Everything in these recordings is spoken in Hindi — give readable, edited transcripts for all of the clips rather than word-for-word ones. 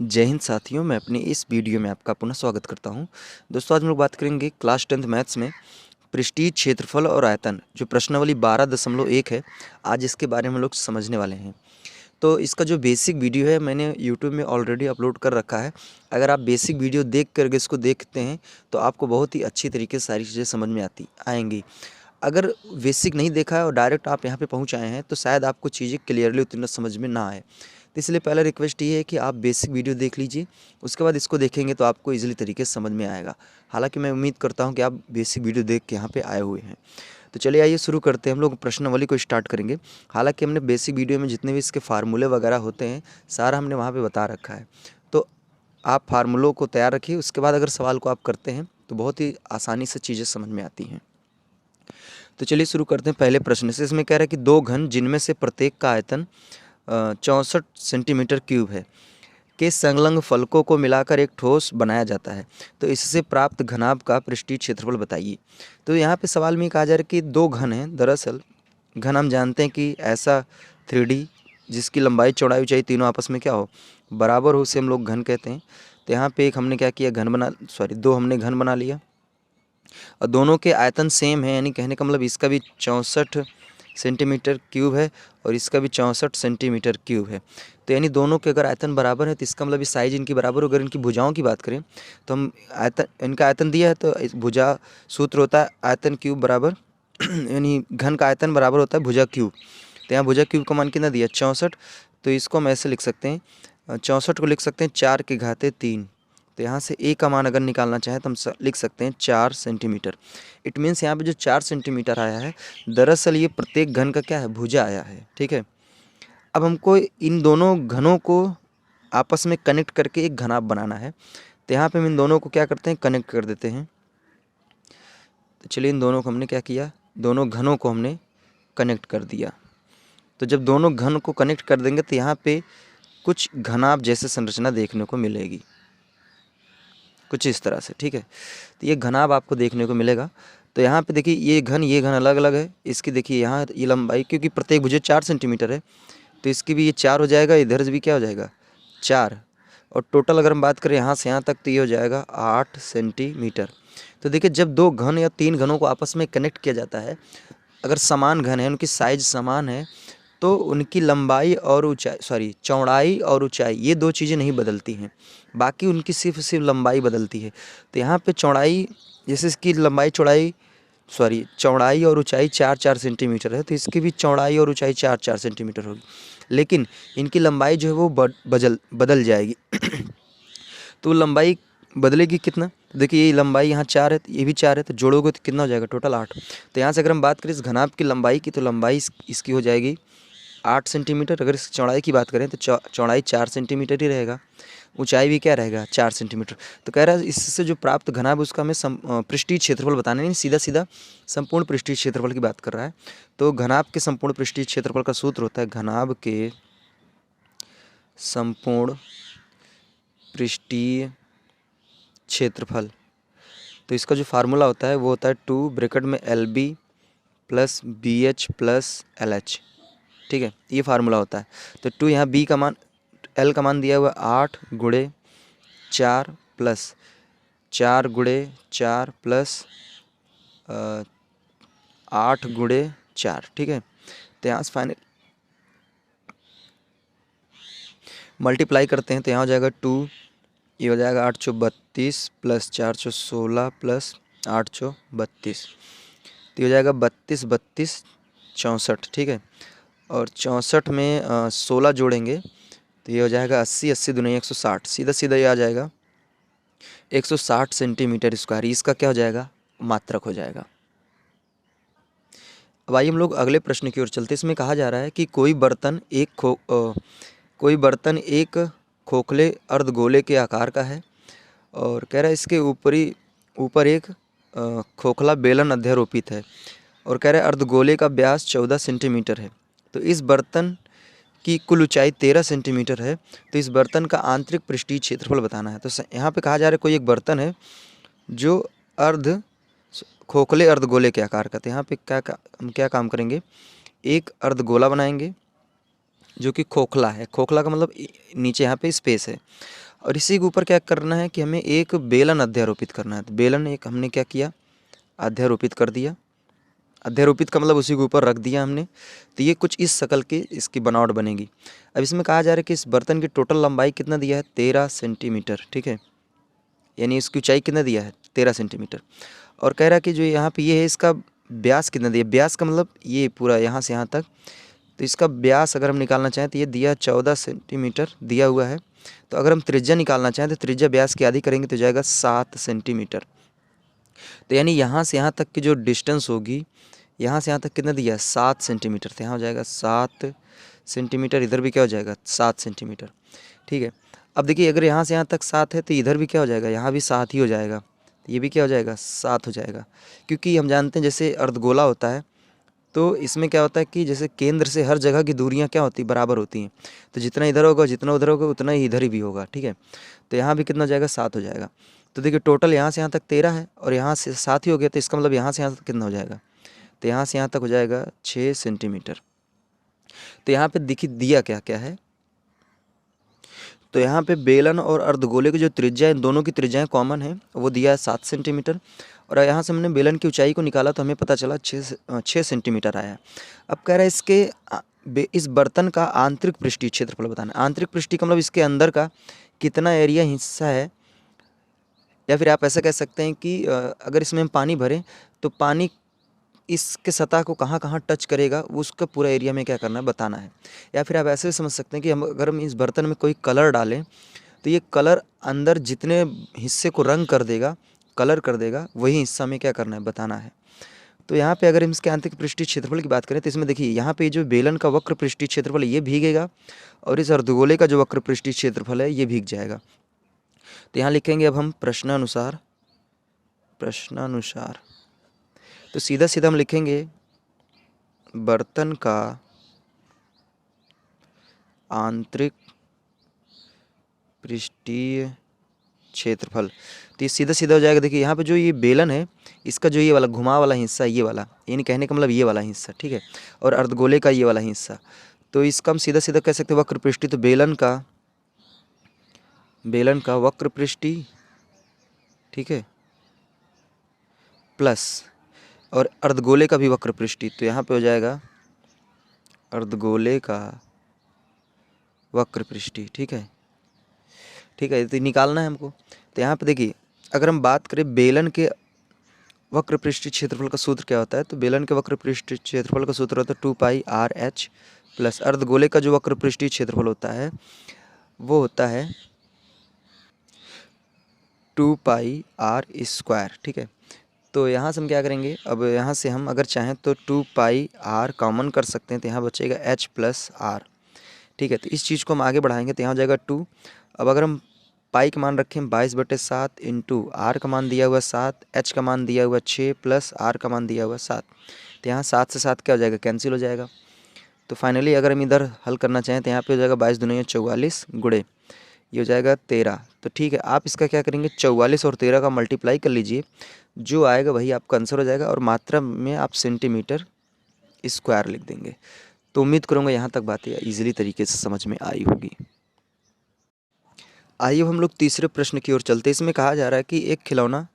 जय हिंद साथियों, मैं अपनी इस वीडियो में आपका पुनः स्वागत करता हूं। दोस्तों, आज हम लोग बात करेंगे क्लास 10th मैथ्स में पृष्ठीय क्षेत्रफल और आयतन, जो प्रश्नावली 12.1 है। आज इसके बारे में हम लोग समझने वाले हैं। तो इसका जो बेसिक वीडियो है मैंने यूट्यूब में ऑलरेडी अपलोड कर रखा है। अगर आप बेसिक वीडियो देख कर इसको देखते हैं तो आपको बहुत ही अच्छी तरीके से सारी चीज़ें समझ में आएंगी। अगर बेसिक नहीं देखा है और डायरेक्ट आप यहाँ पे पहुँच आए हैं तो शायद आपको चीज़ें क्लियरली उतना समझ में ना आए। तो इसलिए पहला रिक्वेस्ट ये है कि आप बेसिक वीडियो देख लीजिए, उसके बाद इसको देखेंगे तो आपको ईजिली तरीके से समझ में आएगा। हालांकि मैं उम्मीद करता हूँ कि आप बेसिक वीडियो देख के यहाँ पे आए हुए हैं। तो चलिए आइए शुरू करते हैं। हम लोग प्रश्नावली को स्टार्ट करेंगे। हालांकि हमने बेसिक वीडियो में जितने भी इसके फार्मूले वगैरह होते हैं सारा हमने वहाँ पर बता रखा है। तो आप फार्मूलों को तैयार रखिए, उसके बाद अगर सवाल को आप करते हैं तो बहुत ही आसानी से चीज़ें समझ में आती हैं। तो चलिए शुरू करते हैं पहले प्रश्न से। इसमें कह रहा है कि दो घन जिनमें से प्रत्येक का आयतन 64 सेंटीमीटर क्यूब है के संलग्न फलकों को मिलाकर एक ठोस बनाया जाता है, तो इससे प्राप्त घनाभ का पृष्ठीय क्षेत्रफल बताइए। तो यहाँ पे सवाल में कहा जा रहा है कि दो घन हैं। दरअसल घन हम जानते हैं कि ऐसा 3D जिसकी लंबाई चौड़ाई ऊंचाई तीनों आपस में क्या हो, बराबर हो, उसे हम लोग घन कहते हैं। तो यहाँ पे एक हमने क्या किया, दो हमने घन बना लिया और दोनों के आयतन सेम है, यानी कहने का मतलब इसका भी 64 सेंटीमीटर क्यूब है और इसका भी 64 सेंटीमीटर क्यूब है। तो यानी दोनों के अगर आयतन बराबर है तो इसका मतलब इस साइज इनकी बराबर हो। अगर इनकी भुजाओं की बात करें तो हम इनका आयतन दिया है तो इस भुजा सूत्र होता है आयतन क्यूब बराबर यानी घन का आयतन बराबर होता है भुजा क्यूब। तो यहाँ भुजा क्यूब का मान कितना दिया, 64। तो इसको हम ऐसे लिख सकते हैं, 64 को लिख सकते हैं 4 के घाते 3। तो यहाँ से ए का मान अगर निकालना चाहें तो हम लिख सकते हैं 4 सेंटीमीटर। इट मीन्स यहाँ पे जो 4 सेंटीमीटर आया है दरअसल ये प्रत्येक घन का क्या है, भुजा आया है। ठीक है, अब हमको इन दोनों घनों को आपस में कनेक्ट करके एक घनाभ बनाना है। तो यहाँ पे हम इन दोनों को क्या करते हैं, कनेक्ट कर देते हैं। तो चलिए इन दोनों को हमने क्या किया, दोनों घनों को हमने कनेक्ट कर दिया। तो जब दोनों घन को कनेक्ट कर देंगे तो यहाँ पे कुछ घनाभ जैसे संरचना देखने को मिलेगी, कुछ इस तरह से। ठीक है, तो ये घनाभ आपको देखने को मिलेगा। तो यहाँ पे देखिए ये घन अलग अलग है। इसकी देखिए यहाँ ये लंबाई, क्योंकि प्रत्येक भुजा 4 सेंटीमीटर है तो इसकी भी ये 4 हो जाएगा, इधर से भी क्या हो जाएगा 4। और टोटल अगर हम बात करें यहाँ से यहाँ तक तो ये हो जाएगा 8 सेंटीमीटर। तो देखिए जब दो घन या तीन घनों को आपस में कनेक्ट किया जाता है, अगर समान घन है, उनकी साइज समान है, तो उनकी लंबाई और ऊंचाई चौड़ाई और ऊंचाई ये दो चीज़ें नहीं बदलती हैं, बाकी उनकी सिर्फ लंबाई बदलती है। तो यहाँ पे चौड़ाई, जैसे इसकी चौड़ाई और ऊंचाई 4-4 सेंटीमीटर है तो इसकी भी चौड़ाई और ऊंचाई 4-4 सेंटीमीटर होगी, लेकिन इनकी लंबाई जो है वो बदल जाएगी तो लंबाई बदलेगी कितना, तो देखिए ये लंबाई यहाँ 4 है तो ये भी 4 है, तो जोड़ोगे तो कितना हो जाएगा, टोटल 8। तो यहाँ से अगर हम बात करें इस घनाभ की लंबाई की तो लंबाई इसकी हो जाएगी 8 सेंटीमीटर। अगर इस चौड़ाई की बात करें तो चौड़ाई 4 सेंटीमीटर ही रहेगा, ऊंचाई भी क्या रहेगा 4 सेंटीमीटर। तो कह रहा है इससे जो प्राप्त घनाभ उसका हमें पृष्ठीय क्षेत्रफल बताना, नहीं सीधा सीधा संपूर्ण पृष्ठीय क्षेत्रफल की बात कर रहा है। तो घनाभ के संपूर्ण पृष्ठीय क्षेत्रफल का सूत्र होता है घनाभ के संपूर्ण पृष्ठीय क्षेत्रफल। तो इसका जो फार्मूला होता है वो होता है 2 ब्रैकेट में LB plus BH plus LH। ठीक है, ये फार्मूला होता है। तो 2 यहाँ B का मान, L का मान दिया हुआ 8 गुणे 4 प्लस 4 गुणे 4 प्लस 8 गुणे 4। ठीक है, तो यहाँ से फाइनल मल्टीप्लाई करते हैं तो यहाँ हो जाएगा 2, ये हो जाएगा 8 चौ 32 प्लस 4 चौ 16 प्लस 8 चौ 32, तो ये हो जाएगा 32 32 64। ठीक है, और 64 में 16 जोड़ेंगे तो ये हो जाएगा 80 80 दूनी 160, सीधा सीधा ये आ जाएगा 160 सेंटीमीटर स्क्वायर। इसका क्या हो जाएगा, मात्रक हो जाएगा। अब आइए हम लोग अगले प्रश्न की ओर चलते। इसमें कहा जा रहा है कि कोई बर्तन एक खोखले अर्धगोले के आकार का है और कह रहा है इसके ऊपर एक खोखला बेलन अध्यारोपित है और कह रहा है अर्धगोले का व्यास 14 सेंटीमीटर है। तो इस बर्तन की कुल ऊंचाई 13 सेंटीमीटर है, तो इस बर्तन का आंतरिक पृष्ठीय क्षेत्रफल बताना है। तो यहाँ पे कहा जा रहा है कोई एक बर्तन है जो खोखले अर्धगोले के आकार का। तो यहाँ पे हम क्या काम करेंगे, एक अर्धगोला बनाएंगे जो कि खोखला है। खोखला का मतलब नीचे यहाँ पे स्पेस है और इसी के ऊपर क्या करना है कि हमें एक बेलन अध्यारोपित करना है। तो बेलन एक हमने क्या किया, अध्यारोपित कर दिया। अध्यारोपित का मतलब उसी के ऊपर रख दिया हमने। तो ये कुछ इस शक्ल की इसकी बनावट बनेगी। अब इसमें कहा जा रहा है कि इस बर्तन की टोटल लंबाई कितना दिया है, 13 सेंटीमीटर, ठीक है, यानी इसकी ऊंचाई कितना दिया है, 13 सेंटीमीटर। और कह रहा है कि जो यहाँ पे ये है इसका व्यास कितना दिया, व्यास का मतलब ये पूरा यहाँ से यहाँ तक। तो इसका व्यास अगर हम निकालना चाहें तो ये दिया 14 सेंटीमीटर दिया हुआ है। तो अगर हम त्रिज्या निकालना चाहें तो त्रिज्या व्यास की आधी करेंगे तो जाएगा 7 सेंटीमीटर। तो यानी यहाँ से यहाँ तक की जो डिस्टेंस होगी, यहाँ से यहाँ तक कितना दिया है, 7 सेंटीमीटर। तो यहाँ हो जाएगा 7 सेंटीमीटर, इधर भी क्या हो जाएगा 7 सेंटीमीटर, ठीक है। अब देखिए अगर यहाँ से यहाँ तक 7 है तो इधर भी क्या हो जाएगा, यहाँ भी 7 ही हो जाएगा। ये भी क्या हो जाएगा, 7 हो जाएगा। क्योंकि हम जानते हैं जैसे अर्धगोला होता है तो इसमें क्या होता है कि जैसे केंद्र से हर जगह की दूरियां क्या होती बराबर होती हैं। तो जितना इधर होगा जितना उधर होगा उतना ही इधर ही भी होगा, ठीक है। तो यहाँ भी कितना हो जाएगा, 7 हो जाएगा। तो देखिए टोटल यहाँ से यहाँ तक 13 है और यहाँ से 7 ही हो गया। तो इसका मतलब यहाँ से यहाँ तक कितना हो जाएगा, तो यहाँ से यहाँ तक हो जाएगा 6 सेंटीमीटर। तो यहाँ पे देखिए दिया क्या क्या है, तो यहाँ पे बेलन और अर्धगोले की जो त्रिज्या है, इन दोनों की त्रिज्याएं कॉमन है, वो दिया है 7 सेंटीमीटर। और यहाँ से हमने बेलन की ऊंचाई को निकाला तो हमें पता चला 6 सेंटीमीटर आया। अब कह रहा है इसके इस बर्तन का आंतरिक पृष्ठीय क्षेत्रफल बताना। आंतरिक पृष्ठीय का मतलब इसके अंदर का कितना एरिया हिस्सा है, या फिर आप ऐसा कह सकते हैं कि अगर इसमें हम पानी भरें तो पानी इसके सतह को कहाँ कहाँ टच करेगा, वो उसका पूरा एरिया में क्या करना है बताना है। या फिर आप ऐसे भी समझ सकते हैं कि अगर हम इस बर्तन में कोई कलर डालें तो ये कलर अंदर जितने हिस्से को रंग कर देगा, कलर कर देगा, वही हिस्सा में क्या करना है बताना है। तो यहाँ पे अगर हम इसके आंतरिक पृष्ठीय क्षेत्रफल की बात करें तो इसमें देखिए यहाँ पे जो बेलन का वक्र पृष्ठीय क्षेत्रफल है ये भीगेगा और इस अर्धगोले का जो वक्र पृष्ठीय क्षेत्रफल है ये भीग जाएगा। तो यहाँ लिखेंगे अब हम प्रश्नानुसार, तो सीधा सीधा हम लिखेंगे बर्तन का आंतरिक पृष्ठीय क्षेत्रफल। तो ये सीधा सीधा हो जाएगा। देखिए यहाँ पे जो ये बेलन है इसका जो ये वाला घुमा वाला हिस्सा है, ये वाला, यानी कहने का मतलब ये वाला हिस्सा, ठीक है, और अर्धगोले का ये वाला हिस्सा, तो इसका हम सीधा सीधा कह सकते हैं वक्र पृष्ठीय। तो बेलन का वक्र पृष्ठीय, ठीक है, प्लस और अर्धगोले का भी वक्र पृष्ठीय। तो यहाँ पे हो जाएगा अर्धगोले का वक्र पृष्ठीय, ठीक है, ठीक है। तो निकालना है हमको। तो यहाँ पे देखिए अगर हम बात करें बेलन के वक्र पृष्ठीय क्षेत्रफल का सूत्र क्या होता है, तो बेलन के वक्र पृष्ठीय क्षेत्रफल का सूत्र होता है 2πr/h प्लस अर्धगोले का जो वक्र पृष्ठीय क्षेत्रफल होता है वो होता है 2πr², ठीक है। तो यहाँ से हम क्या करेंगे, अब यहाँ से हम अगर चाहें तो 2πr कॉमन कर सकते हैं, तो यहाँ बचेगा h+r, ठीक है। तो इस चीज़ को हम आगे बढ़ाएंगे तो यहाँ हो जाएगा 2। अब अगर हम पाई का मान रखें 22/7 इंटू आर का मान दिया हुआ 7, एच का मान दिया हुआ 6 प्लस आर का मान दिया हुआ 7, तो यहाँ 7 से 7 क्या हो जाएगा, कैंसिल हो जाएगा। तो फाइनली अगर हम इधर हल करना चाहें तो यहाँ पे हो जाएगा 22 दूनी 44 गुणे ये हो जाएगा 13। तो ठीक है, आप इसका क्या करेंगे 44 और 13 का मल्टीप्लाई कर लीजिए, जो आएगा वही आपका आंसर हो जाएगा और मात्रा में आप सेंटीमीटर स्क्वायर लिख देंगे। तो उम्मीद करूँगा यहाँ तक बातें ईजिली तरीके से समझ में आई होगी। आइए हम लोग तीसरे प्रश्न की ओर चलते हैं। इसमें कहा जा रहा है कि एक खिलौना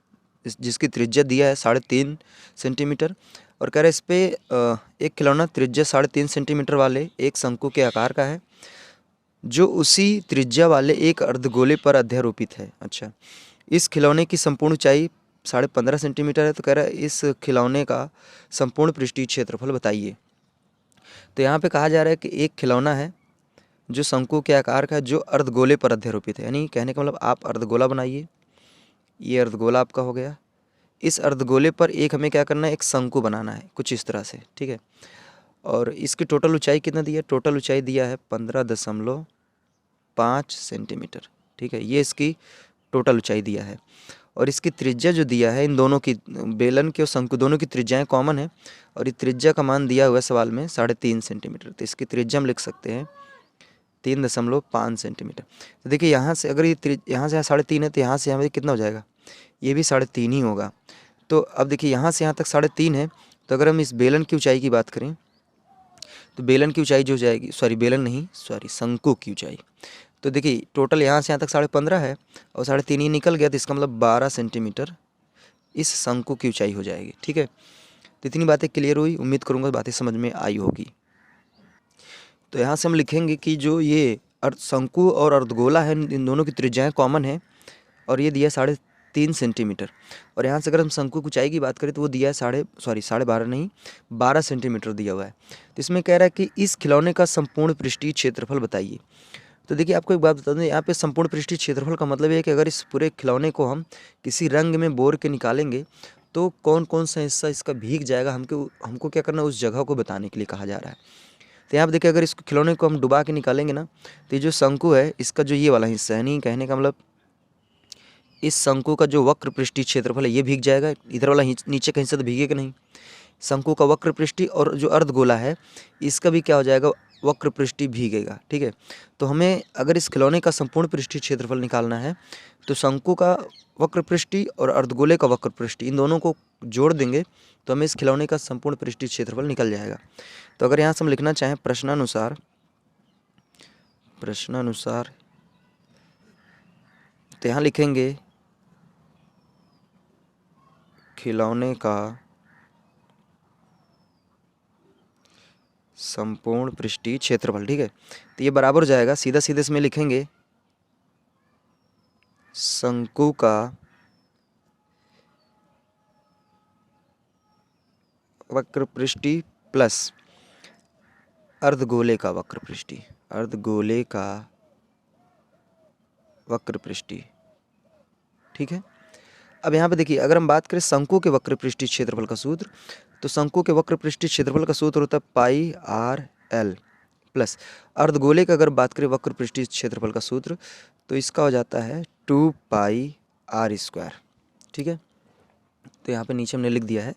जिसकी त्रिज्या दिया है 3.5 सेंटीमीटर और कह रहा है इस पर एक खिलौना त्रिज्या 3.5 सेंटीमीटर वाले एक शंकु के आकार का है जो उसी त्रिज्या वाले एक अर्धगोले पर अध्यारोपित है। अच्छा, इस खिलौने की संपूर्ण ऊंचाई 15.5 सेंटीमीटर है। तो कह रहा है इस खिलौने का संपूर्ण पृष्ठीय क्षेत्रफल बताइए। तो यहाँ पे कहा जा रहा है कि एक खिलौना है जो शंकु के आकार का है जो अर्धगोले पर अध्यारोपित है, यानी कहने का मतलब आप अर्धगोला बनाइए, ये अर्धगोला आपका हो गया। इस अर्धगोले पर एक हमें क्या करना है, एक शंकु बनाना है कुछ इस तरह से, ठीक है। और इसकी टोटल ऊंचाई कितना दिया है, टोटल ऊंचाई दिया है 15.5 सेंटीमीटर, ठीक है, ये इसकी टोटल ऊंचाई दिया है। और इसकी त्रिज्या जो दिया है, इन दोनों की बेलन के और शंकु दोनों की त्रिज्याएं कॉमन है और ये त्रिज्या का मान दिया हुआ है सवाल में 3.5 सेंटीमीटर। तो इसकी त्रिज्या हम लिख सकते हैं 3.5 सेंटीमीटर। तो देखिए यहाँ से अगर ये यहाँ से 3.5 है तो यहाँ से यहाँ कितना हो जाएगा, ये भी 3.5 ही होगा। तो अब देखिए यहाँ से यहाँ तक 3.5 है। तो अगर हम इस बेलन की ऊंचाई की बात करें तो बेलन की ऊंचाई जो हो जाएगी, बेलन नहीं, शंकु की ऊंचाई, तो देखिए टोटल यहाँ से यहाँ तक 15.5 है और 3.5 ही निकल गया, तो इसका मतलब 12 सेंटीमीटर इस शंकु की ऊंचाई हो जाएगी। ठीक है, तो इतनी बातें क्लियर हुई, उम्मीद करूँगा बातें समझ में आई होगी। तो यहाँ से हम लिखेंगे कि जो ये अर्ध शंकु और अर्धगोला है, इन दोनों की त्रिज्याएँ कॉमन है और ये दिया 3.5 सेंटीमीटर। और यहाँ से अगर हम शंकु की ऊंचाई की बात करें तो वो दिया है 12.5 नहीं 12 सेंटीमीटर दिया हुआ है। तो इसमें कह रहा है कि इस खिलौने का संपूर्ण पृष्ठीय क्षेत्रफल बताइए। तो देखिए आपको एक बात बता दूँ, यहाँ पे संपूर्ण पृष्ठीय क्षेत्रफल का मतलब ये है कि अगर इस पूरे खिलौने को हम किसी रंग में बोर के निकालेंगे तो कौन कौन सा हिस्सा इसका भीग जाएगा, हमको क्या करना है, उस जगह को बताने के लिए कहा जा रहा है। तो यहाँ पे देखिए अगर इसको खिलौने को हम डुबा के निकालेंगे ना, तो ये जो शंकु है इसका जो ये वाला हिस्सा है, नहीं कहने का मतलब इस शंकु का जो वक्र पृष्ठीय क्षेत्रफल है ये भीग जाएगा, इधर वाला नीचे का हिस्सा तो भीगेगा नहीं। शंकु का वक्र पृष्ठीय और जो अर्धगोला है इसका भी क्या हो जाएगा, वक्र पृष्ठीय भीगेगा। ठीक है, तो हमें अगर इस खिलौने का संपूर्ण पृष्ठीय क्षेत्रफल निकालना है तो शंकु का वक्र पृष्ठीय और अर्धगोले का वक्र पृष्ठीय इन दोनों को जोड़ देंगे तो हमें इस खिलौने का संपूर्ण पृष्ठीय क्षेत्रफल निकल जाएगा। तो अगर यहाँ से हम लिखना चाहें प्रश्नानुसार तो यहाँ लिखेंगे खिलौने का संपूर्ण पृष्ठीय क्षेत्रफल। ठीक है, तो ये बराबर हो जाएगा, सीधा सीधे इसमें लिखेंगे शंकु का वक्र पृष्ठीय प्लस अर्धगोले का वक्र पृष्ठीय। ठीक है, अब यहाँ पे देखिए अगर हम बात करें शंकु के वक्र पृष्ठीय क्षेत्रफल का सूत्र, तो शंकु के वक्र पृष्ठीय क्षेत्रफल का सूत्र होता है पाई आर एल प्लस अर्धगोले का अगर बात करें वक्र पृष्ठीय क्षेत्रफल का सूत्र तो इसका हो जाता है 2 पाई आर स्क्वायर। ठीक है, तो यहाँ पे नीचे हमने लिख दिया है,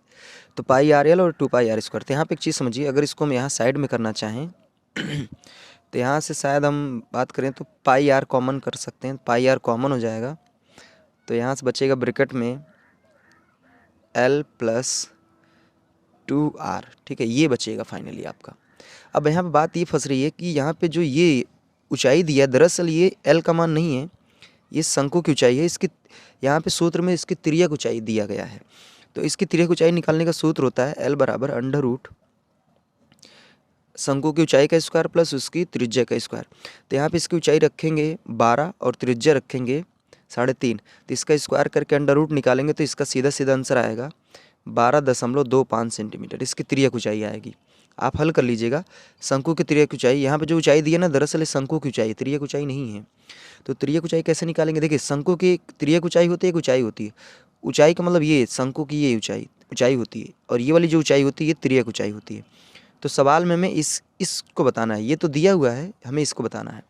तो पाई आर एल और 2 पाई आर स्क्वायर। तो यहाँ पे एक चीज़ समझिए, अगर इसको हम यहाँ साइड में करना चाहें तो यहाँ से शायद हम बात करें तो पाई आर कॉमन कर सकते हैं, पाई आर कॉमन हो जाएगा, तो यहाँ से बचेगा ब्रैकेट में L प्लस 2R। ठीक है, ये बचेगा फाइनली आपका। अब यहाँ पे बात ये फंस रही है कि यहाँ पे जो ये ऊंचाई दिया है दरअसल ये L का मान नहीं है, ये शंकु की ऊंचाई है। इसकी यहाँ पे सूत्र में इसकी तिर्यक ऊंचाई दिया गया है, तो इसकी तिर्यक ऊंचाई निकालने का सूत्र होता है L बराबर अंडर रूट शंकु की ऊंचाई का स्क्वायर प्लस उसकी त्रिज्या का स्क्वायर। तो यहाँ पे इसकी ऊंचाई रखेंगे 12 और त्रिज्या रखेंगे 3.5, तो इसका स्क्वायर करके अंडर रूट निकालेंगे तो इसका सीधा सीधा आंसर आएगा 12.25 सेंटीमीटर इसकी तिर्यक ऊंचाई आएगी। आप हल कर लीजिएगा। शंकु की तिर्यक ऊंचाई यहाँ पे जो ऊंचाई दी है ना, दरअसल शंकु की ऊंचाई, तिर्यक ऊंचाई नहीं है। तो तिर्यक ऊंचाई कैसे निकालेंगे, देखिए शंकु की एक तिर्यक ऊंचाई होती है, एक ऊंचाई होती है। ऊंचाई का मतलब ये शंकु की ये ऊंचाई होती है और ये वाली जो ऊंचाई होती है ये तिर्यक ऊंचाई होती है। तो सवाल में हमें इसको बताना है, ये तो दिया हुआ है, हमें इसको बताना है।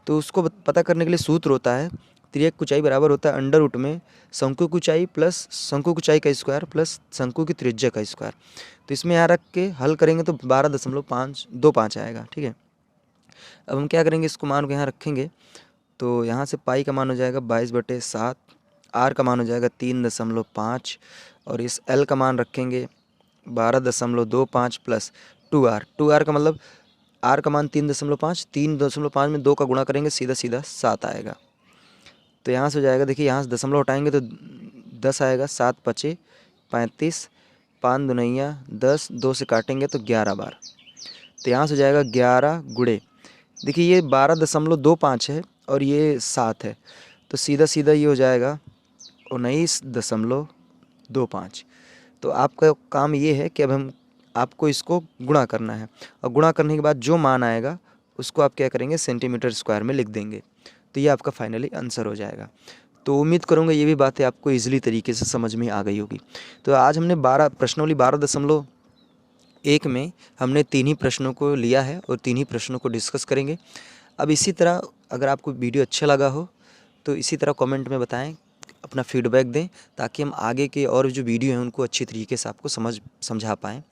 तो उसको पता करने के लिए सूत्र होता है तिर्यक ऊंचाई बराबर होता है अंडर रूट में शंकु की ऊंचाई प्लस शंकु की ऊंचाई का स्क्वायर प्लस शंकु की त्रिज्या का स्क्वायर। तो इसमें यहाँ रख के हल करेंगे तो 12.525 आएगा। ठीक है, अब हम क्या करेंगे, इसको मान को यहाँ रखेंगे, तो यहाँ से पाई का मान हो जाएगा 22/7, आर का मान हो जाएगा 3.5 और इस एल का मान रखेंगे 12.25 प्लस 2R का मतलब आर का मान 3.5 में 2 का गुणा करेंगे सीधा सीधा 7 आएगा। तो यहाँ से हो जाएगा, देखिए यहाँ से दशमलव हटाएंगे तो 10 आएगा, 7 पचे 35, 5 दुनैया 10, 2 से काटेंगे तो 11 बार। तो यहाँ से हो जाएगा 11 गुणे, देखिए ये 12.25 है और ये 7 है, तो सीधा सीधा ये हो जाएगा 19.25। तो आपका काम ये है कि अब हम आपको इसको गुणा करना है और गुणा करने के बाद जो मान आएगा उसको आप क्या करेंगे सेंटीमीटर स्क्वायर में लिख देंगे, तो ये आपका फाइनली आंसर हो जाएगा। तो उम्मीद करूँगा ये भी बातें आपको इजीली तरीके से समझ में आ गई होगी। तो आज हमने प्रश्नावली 12.1 में हमने 3 ही प्रश्नों को लिया है और 3 ही प्रश्नों को डिस्कस करेंगे। अब इसी तरह अगर आपको वीडियो अच्छा लगा हो तो इसी तरह कमेंट में बताएं, अपना फीडबैक दें, ताकि हम आगे के और जो वीडियो हैं उनको अच्छी तरीके से आपको समझा पाएँ।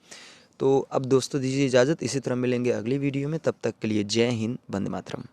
तो अब दोस्तों दीजिए इजाज़त, इसी तरह मिलेंगे अगली वीडियो में, तब तक के लिए जय हिंद, वंदे मातरम।